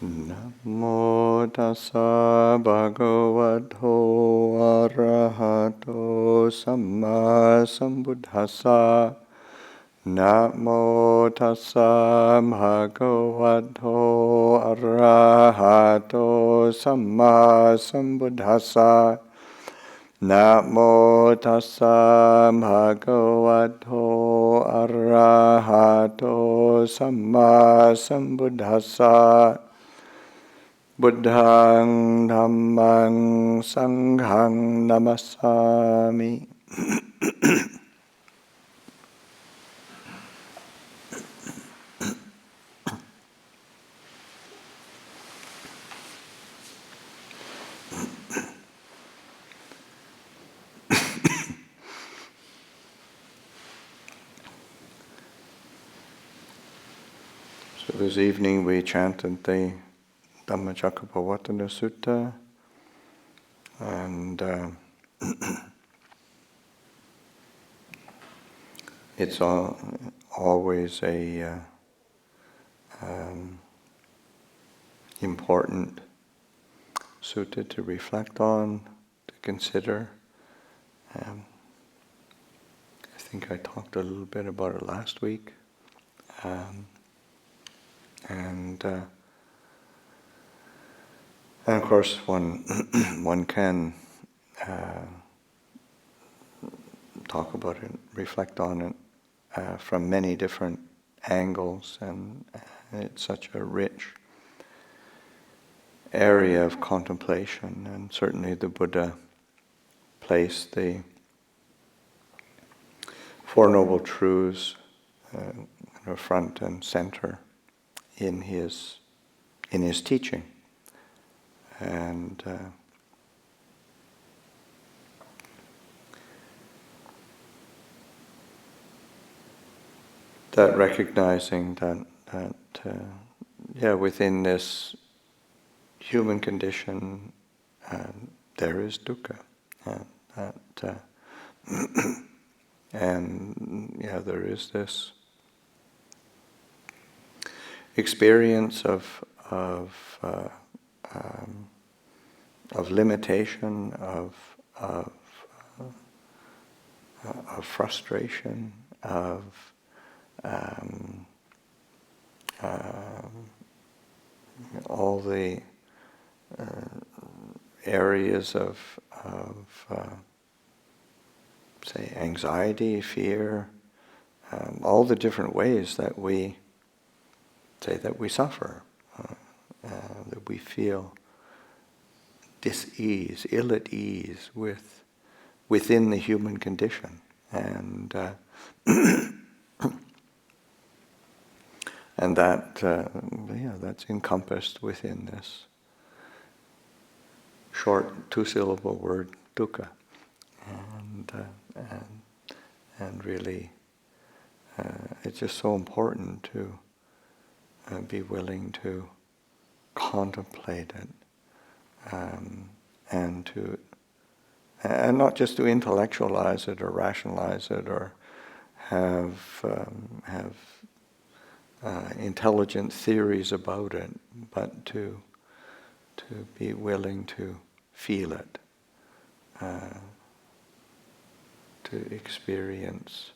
Namo tassa bhagavato arahato samma sambuddhassa. Namo tassa bhagavato arahato samma sambuddhassa. Namo tassa bhagavato arahato samma sambuddhassa. Buddhaṃ Dhammaṃ Sanghaṃ Namasami. So this evening we chanted the Dhammacakkappavattana Sutta, and it's always a important sutta to reflect on, to consider. I think I talked a little bit about it last week, and of course one can talk about it, reflect on it from many different angles, and it's such a rich area of contemplation, and certainly the Buddha placed the Four Noble Truths front and center in his teaching, and that recognizing that within this human condition there is dukkha, and there is this experience of limitation, of frustration, of all the areas of say anxiety, fear, all the different ways that we suffer, that we feel dis-ease, ill at ease within the human condition, and and that's encompassed within this short two-syllable word dukkha, and really it's just so important to be willing to contemplate it, and not just to intellectualize it or rationalize it or have intelligent theories about it, but to be willing to feel it, to experience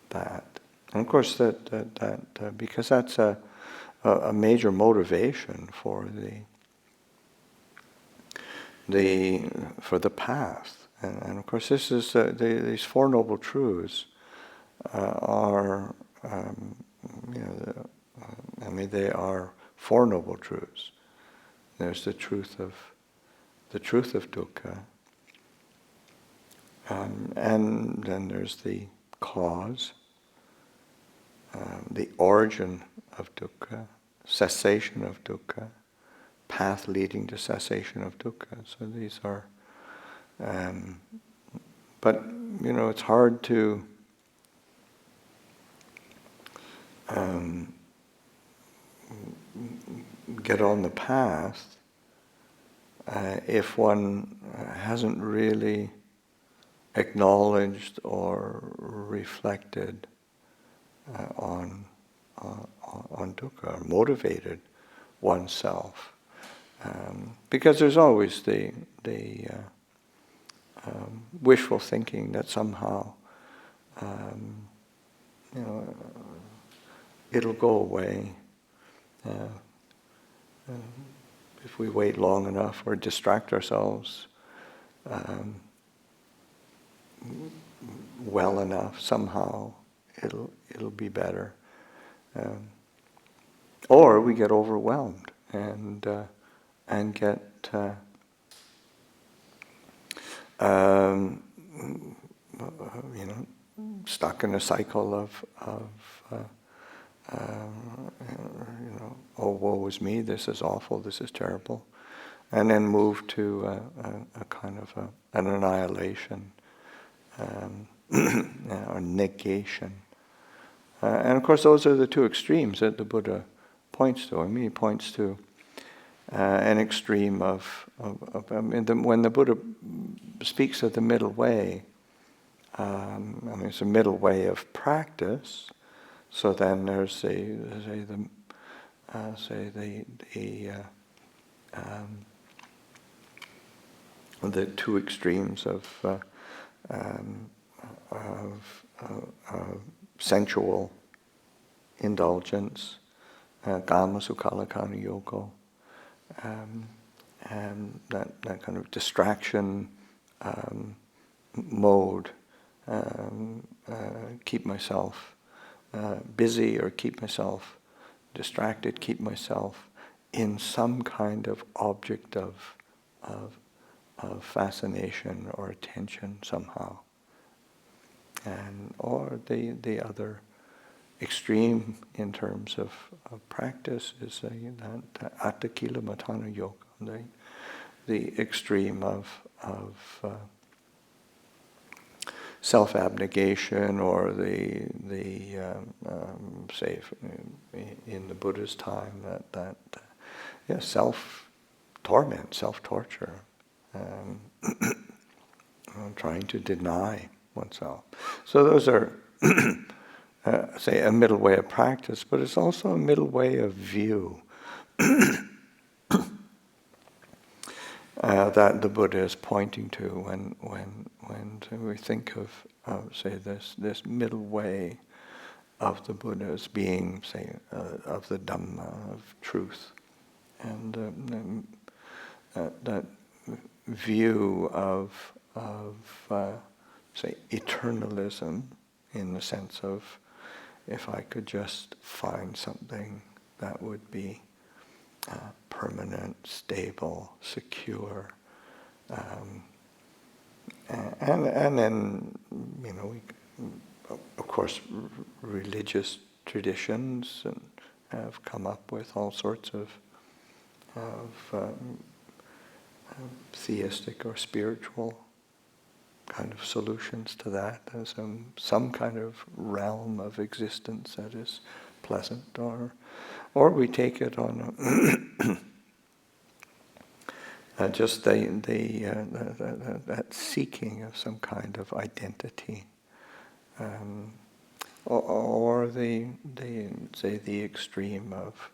that. And of course that because that's a major motivation for the path, and of course this is these Four Noble Truths are they are Four Noble Truths. There's the truth of dukkha, and then there's the cause, the origin of dukkha, cessation of dukkha, path leading to cessation of dukkha. So these are, but it's hard to get on the path if one hasn't really acknowledged or reflected on dukkha, or motivated oneself. Because there's always the wishful thinking that somehow it'll go away if we wait long enough or distract ourselves well enough. Somehow it'll be better, or we get overwhelmed and get stuck in a cycle of oh, woe is me, this is awful, this is terrible, and then move to a kind of an annihilation or negation. And of course those are the two extremes that the Buddha points to. I mean, he points to an extreme of when the Buddha speaks of the middle way, it's a middle way of practice. So then there's the two extremes of sensual indulgence, kama sukhala kana yoga, and that kind of distraction mode, keep myself busy or keep myself distracted, keep myself in some kind of object of fascination or attention somehow. And or the other extreme in terms of practice is that attakila matana yoga, the extreme of self-abnegation, or the say in the Buddha's time that self-torment, self-torture, trying to deny oneself. So those are say a middle way of practice, but it's also a middle way of view that the Buddha is pointing to when we think of say this middle way of the Buddha as being, say, of the Dhamma, of truth, and that view of say eternalism, in the sense of if I could just find something that would be permanent, stable, secure, and then of course religious traditions have come up with all sorts of theistic or spiritual kind of solutions to that. There's some kind of realm of existence that is pleasant, or we take it on just that seeking of some kind of identity, or the extreme of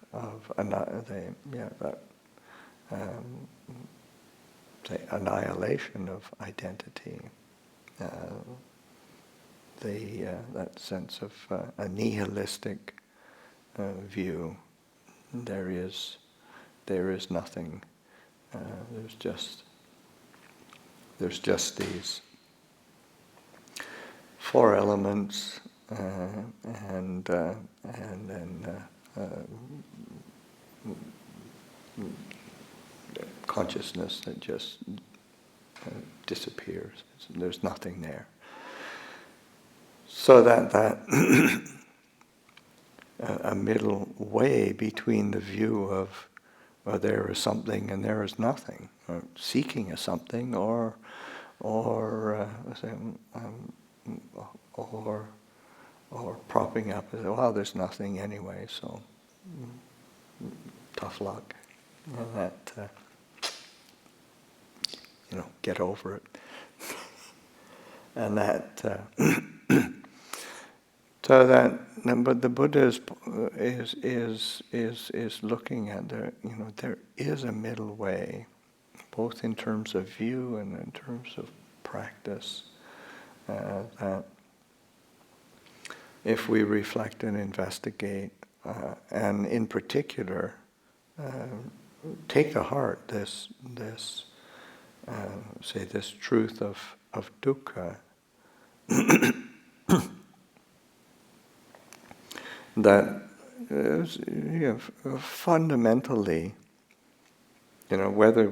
say annihilation of identity, that sense of a nihilistic view. There is nothing. There's just these four elements, and then consciousness that just disappears. There's nothing there. So that a middle way between the view of there is something and there is nothing, or seeking a something, or propping up and say, well, there's nothing anyway, so tough luck, and that get over it, and that so that but the Buddha is looking at there is a middle way, both in terms of view and in terms of practice. That if we reflect and investigate, and in particular, take to heart this truth of dukkha, that fundamentally, whether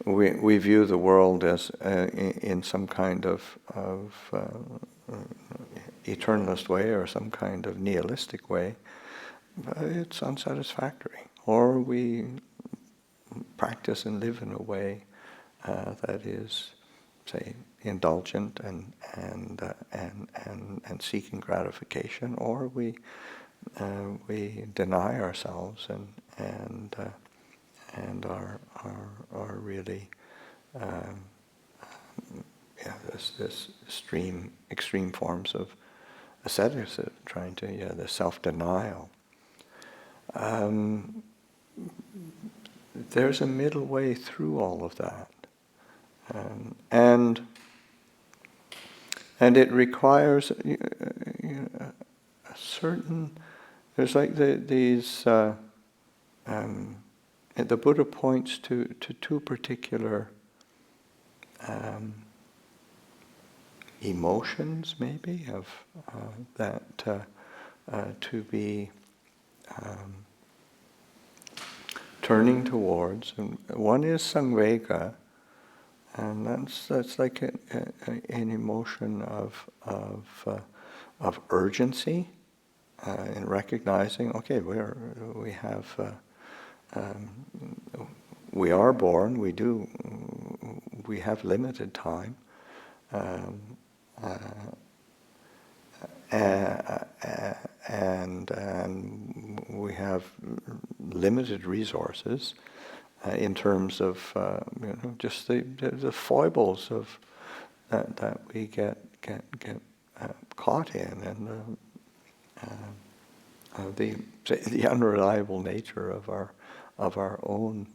we view the world as in some kind of eternalist way or some kind of nihilistic way, it's unsatisfactory. Or we practice and live in a way that is, say, indulgent and seeking gratification, or we deny ourselves and are really this extreme forms of asceticism, trying to the self-denial. There's a middle way through all of that, and it requires a certain. There's like these. The Buddha points to two particular emotions, maybe, of that to be turning towards. And one is Sangvega, and that's like an emotion of urgency in recognizing, okay, we are born, we have limited time, and we have limited resources in terms of just the foibles of that we get caught in, and the unreliable nature of our own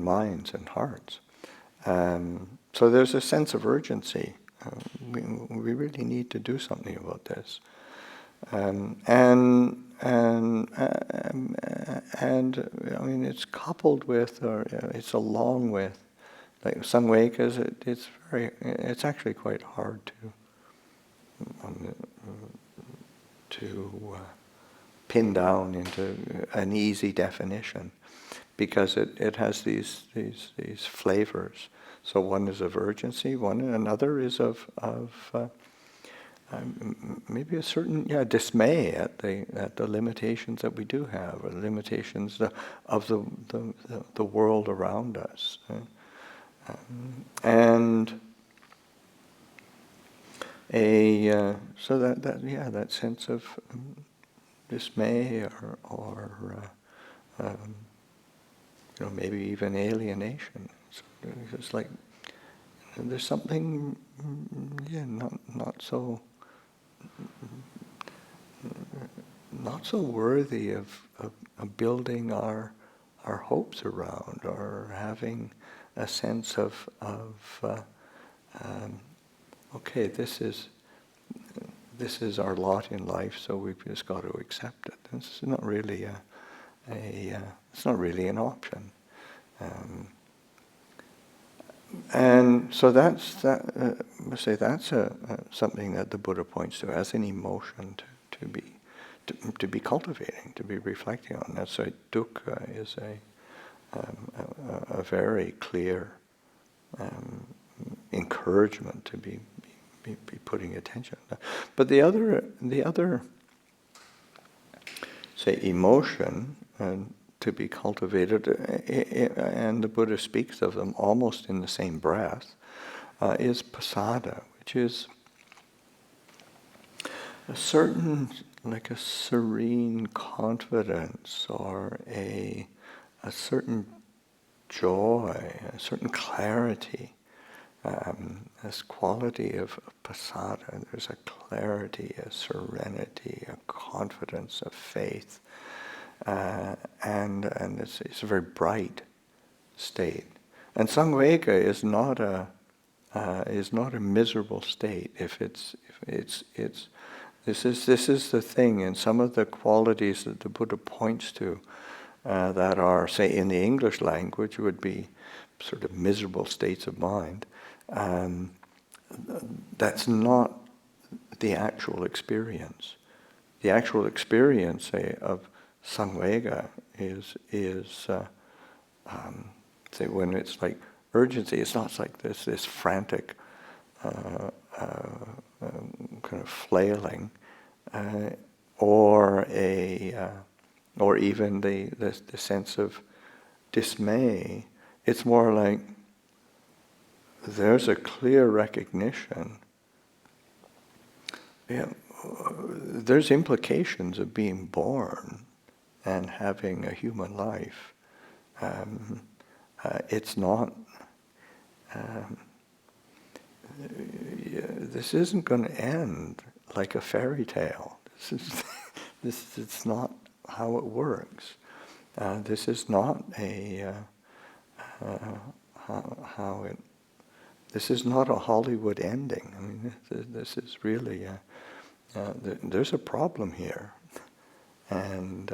minds and hearts. So there's a sense of urgency. We really need to do something about this, and I mean it's coupled with, or it's along with, like Sangvega. It's actually quite hard to pin down into an easy definition, because it has these flavors. So one is of urgency, another is of maybe a certain dismay at the limitations that we do have, or the limitations of the world around us, and so that sense of dismay or maybe even alienation. So it's like there's something not so worthy of building our hopes around, or having a sense of okay, this is our lot in life, so we've just got to accept it. It's not really it's not really an option, and so that's something that the Buddha points to as an emotion to be cultivating, to be reflecting on. That's why dukkha is a very clear encouragement to be putting attention. But the other say emotion to be cultivated, and the Buddha speaks of them almost in the same breath, is pasada, which is a certain, like a serene confidence, or a certain joy, a certain clarity this quality of pasada. There's a clarity, a serenity, a confidence, a faith, and it's a very bright state. And Sangvega is not a miserable state. This is the thing, and some of the qualities that the Buddha points to that are, say, in the English language would be sort of miserable states of mind. That's not the actual experience. The actual experience, say, of Sangvega is say, when it's like urgency, it's not like this frantic kind of flailing, or even the sense of dismay. It's more like there's a clear recognition. There's implications of being born and having a human life. It's not. This isn't going to end like a fairy tale. It's not how it works. This is not This is not a Hollywood ending. I mean, this is really there's a problem here, and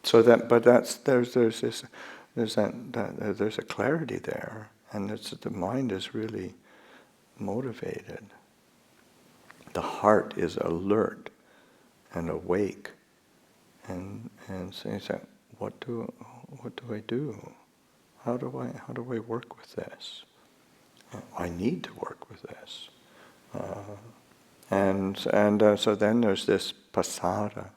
there's a clarity there, and the mind is really motivated. The heart is alert and awake, and says, what do I do? How do I work with this? I need to work with this, so then there's this pasada,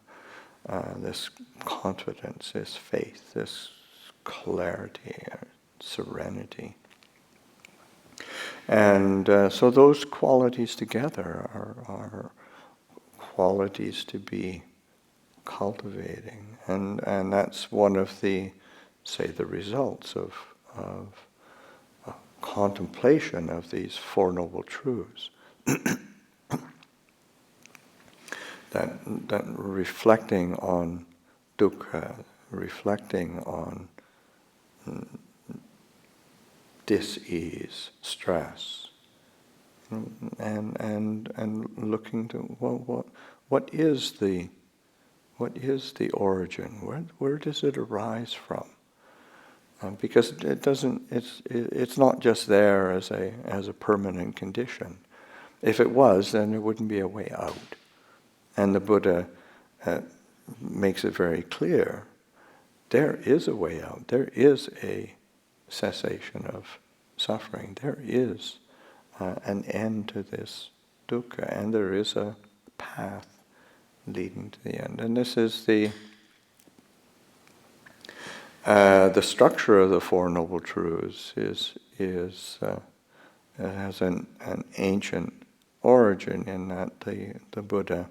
this confidence, this faith, this clarity, serenity. And so those qualities together are qualities to be cultivating, and that's one of the, say, the results of contemplation of these Four Noble Truths. that reflecting on dukkha, reflecting on dis-ease, stress, and looking to what is the origin? Where does it arise from? Because it's not just there as a permanent condition. If it was, then there wouldn't be a way out. And the Buddha makes it very clear, there is a way out. There is a cessation of suffering. There is an end to this dukkha, and there is a path leading to the end. And this is the structure of the Four Noble Truths has an ancient origin in that the Buddha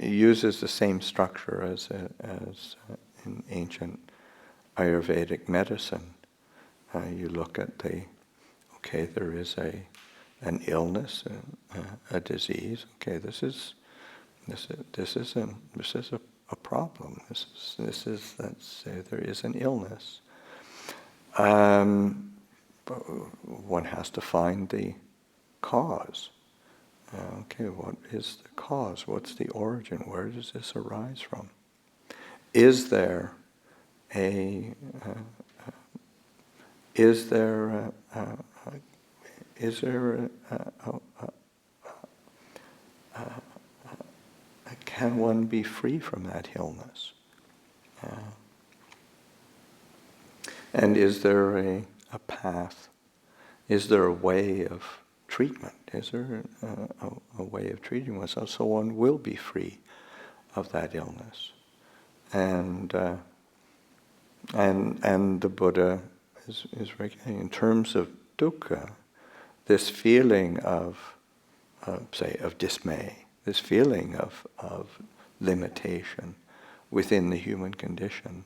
uses the same structure as in ancient Ayurvedic medicine. You look at there is an illness, a disease. Okay, this is a problem. This is let's say there is an illness. But one has to find the cause. Okay, what is the cause? What's the origin? Where does this arise from? Is there can one be free from that illness? And is there a path? Is there a way of treatment? Is there a way of treating oneself so one will be free of that illness? And the Buddha is recognizing in terms of dukkha, this feeling of dismay, this feeling of limitation, within the human condition.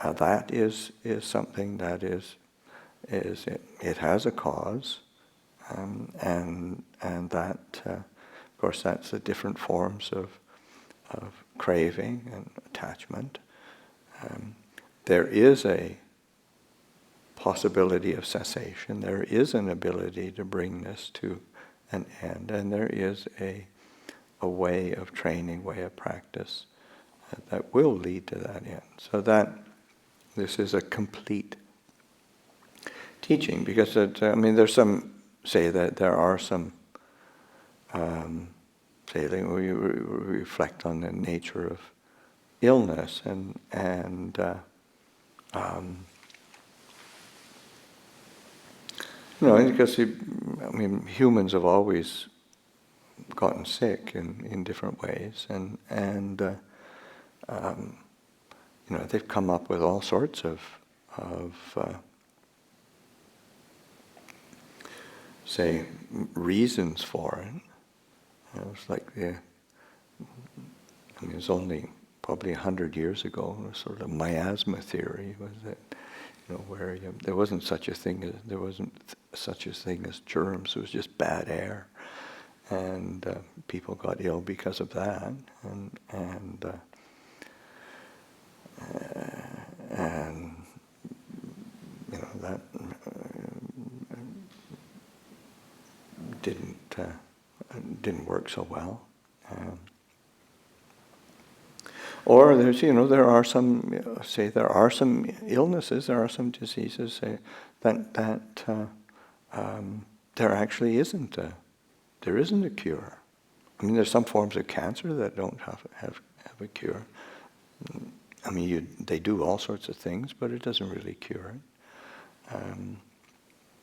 That is something that it has a cause, and that of course that's the different forms of craving and attachment. There is a possibility of cessation. There is an ability to bring this to an end, and there is a way of training, way of practice that will lead to that end. So that this is a complete teaching, because there's some say that there are some say that we reflect on the nature of illness and because humans have always gotten sick in different ways, and they've come up with all sorts of say reasons for it. It was like it was only probably 100 years ago, sort of miasma theory was that, where there wasn't such a thing as germs. It was just bad air, and people got ill because of that, and that didn't work so well. Or there's, there are some illnesses, there are some diseases that there actually isn't a cure. There's some forms of cancer that don't have a cure. They do all sorts of things, but it doesn't really cure it.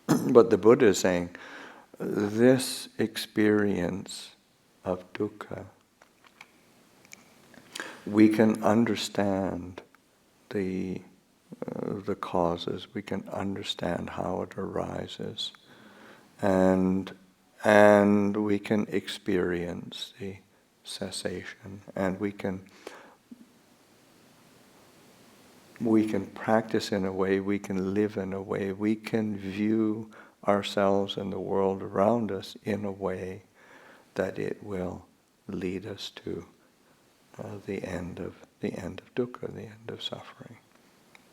But the Buddha is saying, this experience of dukkha, we can understand the causes, we can understand how it arises, and we can experience the cessation, and we can practice in a way, we can live in a way, we can view ourselves and the world around us in a way that it will lead us to the end of dukkha, the end of suffering.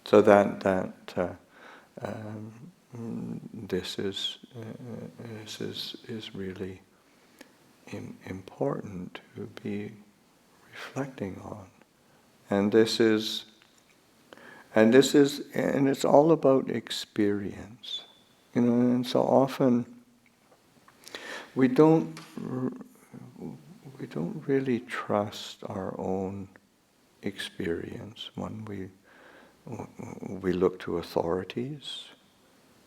So that this is really important to be reflecting on, and it's all about experience, and so often we don't really trust our own experience when we look to authorities,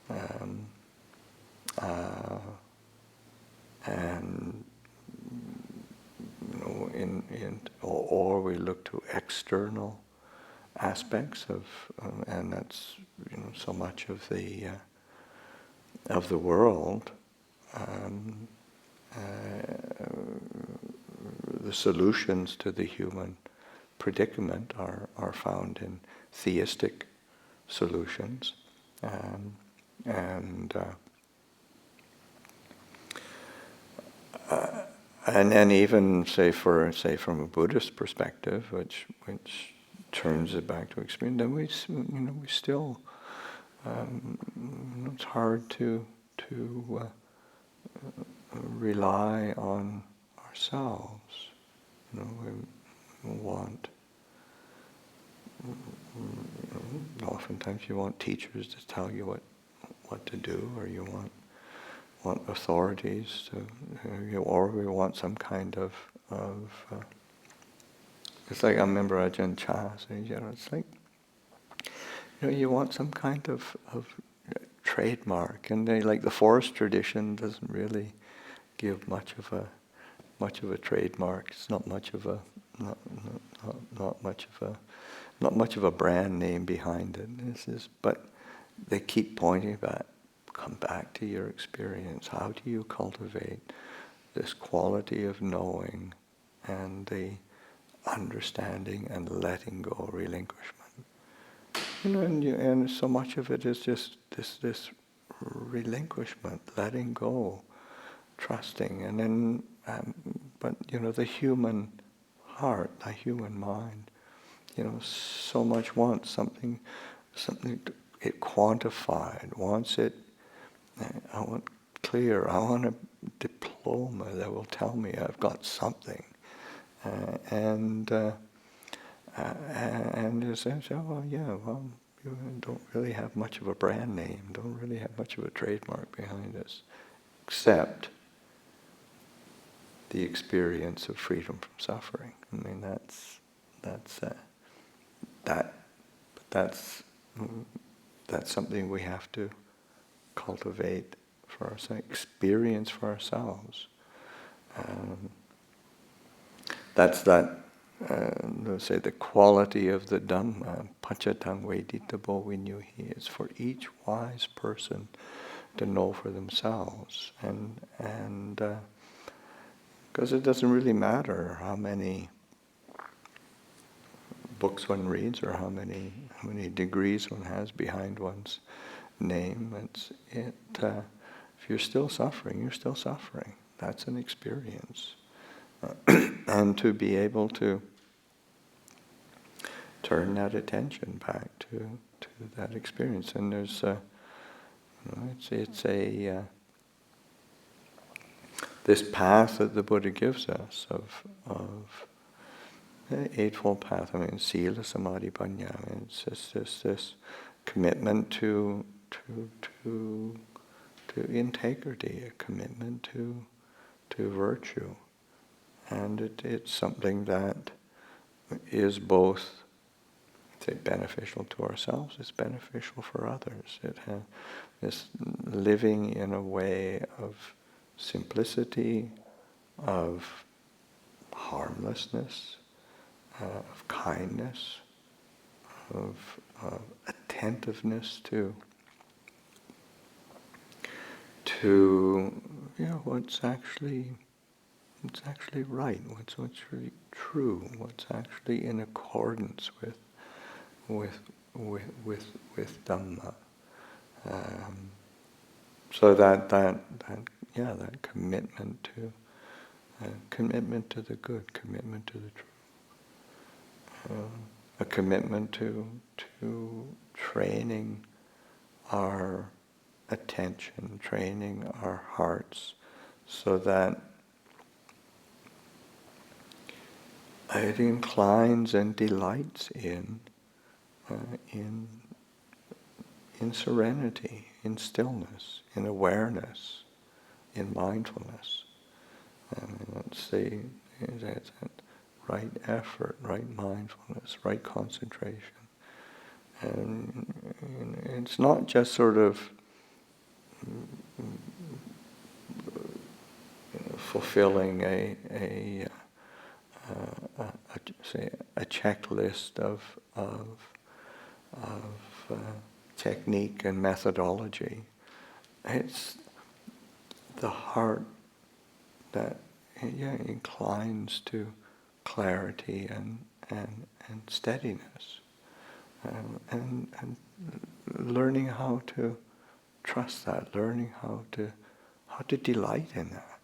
and or we look to external aspects of, and that's so much of the world. The solutions to the human predicament are found in theistic solutions, and then even say from a Buddhist perspective, which turns it back to experience, then we still it's hard to rely on ourselves. We want. Oftentimes, you want teachers to tell you what to do, or you want authorities to, or we want some kind of. It's like I remember Ajahn Chah saying, it's like, you want some kind of trademark, and like the forest tradition doesn't really give much of a trademark. It's not much of a brand name behind it. But they keep pointing back. Come back to your experience. How do you cultivate this quality of knowing and the understanding and letting go, relinquishment. And so much of it is just this relinquishment, letting go, trusting, and then, but the human heart, the human mind, so much wants something it quantified, wants it. I want clear. I want a diploma that will tell me I've got something, and it says, oh yeah, well, you don't really have much of a brand name, don't really have much of a trademark behind us, except the experience of freedom from suffering. I mean, that's something we have to cultivate for ourselves, experience for ourselves. That's let's say the quality of the Dhamma, pachatang veditabo vinyuhi, is for each wise person to know for themselves, and because it doesn't really matter how many books one reads or how many degrees one has behind one's name. If you're still suffering, you're still suffering. That's an experience, and to be able to turn that attention back to that experience. And there's this path that the Buddha gives us of the Eightfold Path. I mean, Sila, Samadhi, Panya. I mean, it's just this commitment to integrity, a commitment to virtue, and it's something that is both, say, beneficial to ourselves. It's beneficial for others. It has this living in a way of simplicity, of harmlessness, of kindness, of attentiveness to what's actually right, what's really true, what's actually in accordance with Dhamma. So that commitment to the good, commitment to the true, a commitment to training our attention, training our hearts, so that it inclines and delights in serenity, in stillness, in awareness, in mindfulness. Let's say that's right effort, right mindfulness, right concentration. And it's not just sort of fulfilling a checklist of technique and methodology. It's the heart that inclines to clarity and steadiness, and learning how to trust that, learning how to delight in that.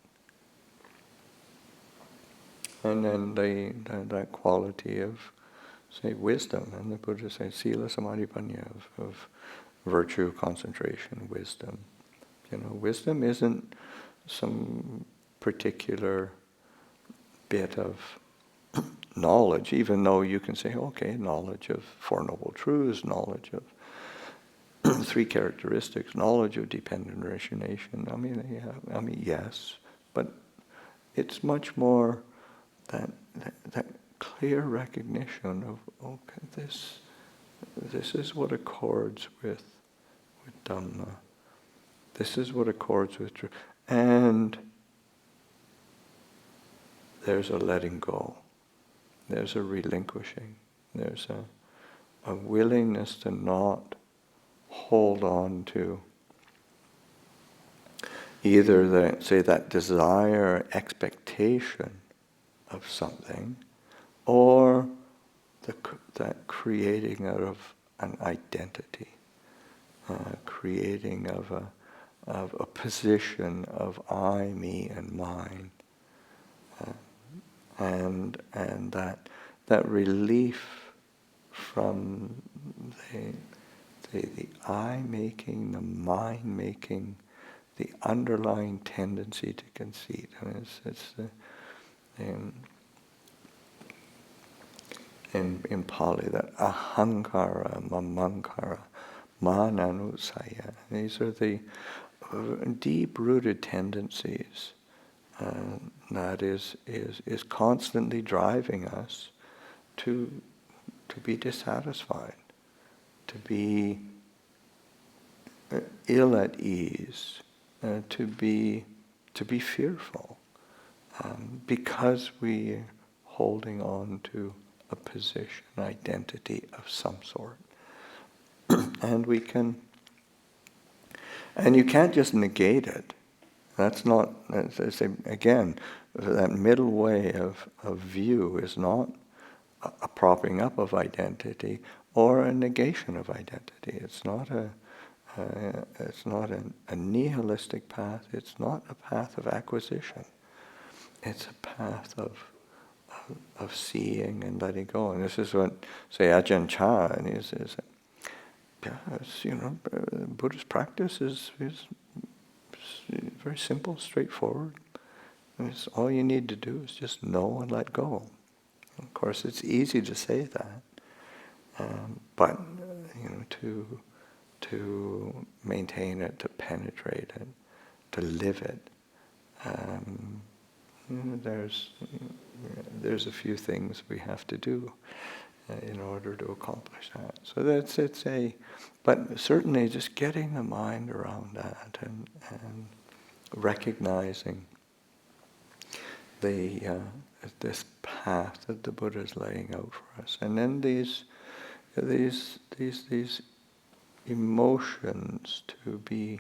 And then that quality of, say, wisdom, and the Buddha says, Sila, Samadhi, Panya, of virtue, concentration, wisdom. Wisdom isn't some particular bit of knowledge, even though you can say, okay, knowledge of Four Noble Truths, knowledge of three characteristics, knowledge of dependent origination. I mean, yes, but it's much more that clear recognition of, okay, this is what accords with Dhamma. This is what accords with truth. And there's a letting go. There's a relinquishing. There's a willingness to not hold on to either that desire or expectation of something, or that creating out of an identity, creating of a position of I, me, and mine, and that relief from the I making, the mind making, the underlying tendency to conceit. I mean, it's in Pali that ahankara, mamankara, mananusaya. These are the deep-rooted tendencies that is constantly driving us to be dissatisfied, to be ill at ease, to be fearful, because we're holding on to a position, identity of some sort. And you can't just negate it. That's not, again, that middle way of view is not a propping up of identity or a negation of identity. It's not a nihilistic path. It's not a path of acquisition. It's a path of seeing and letting go. And this is what, say, Ajahn Chah, and he says, Buddhist practice is very simple, straightforward. It's all you need to do is just know and let go. Of course, it's easy to say that, but to maintain it, to penetrate it, to live it, there's a few things we have to do in order to accomplish that. So but certainly just getting the mind around that and recognizing this path that the Buddha is laying out for us, and then these emotions to be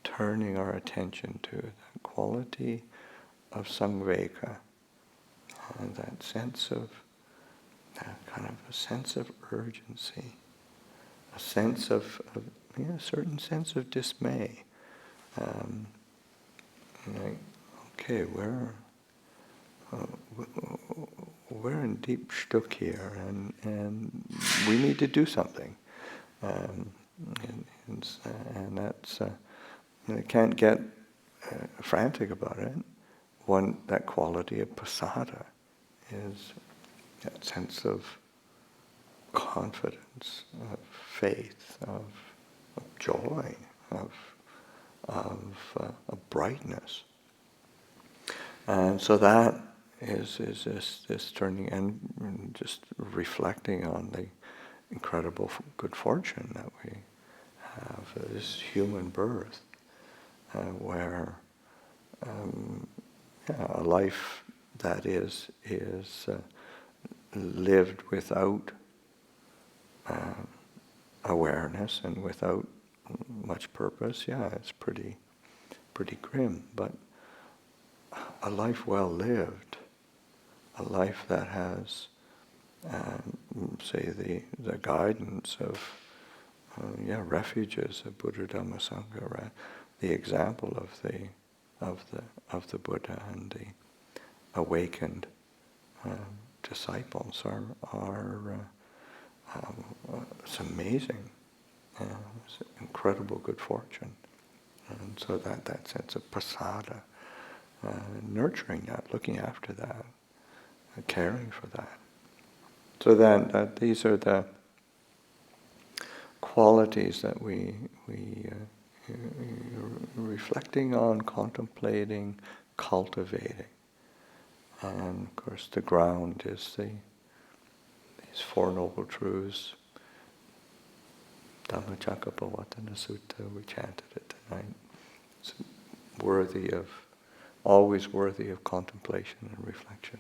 turning our attention to, the quality of Sangvega, and that sense of kind of a sense of urgency, a sense of a certain sense of dismay. Okay, we're in deep shtuk here, and we need to do something, and that's you can't get frantic about it. That quality of pasada is that sense of confidence, of faith, of joy, of brightness. And so that is this turning and just reflecting on the incredible good fortune that we have, this human birth, where a life that is lived without awareness and without much purpose, it's pretty grim. But a life well lived, a life that has, say, the guidance of refuges of Buddha, Dhamma, Sangha, right? The example of the Buddha and the awakened disciples are it's amazing. It's incredible good fortune. And so that sense of pasada, nurturing that, looking after that, caring for that. So that these are the qualities that we reflecting on, contemplating, cultivating. And of course the ground is these Four Noble Truths. Dhammacakkappavattana Sutta, we chanted it tonight. It's always worthy of contemplation and reflection.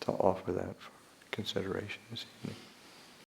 So I'll offer that for consideration this evening.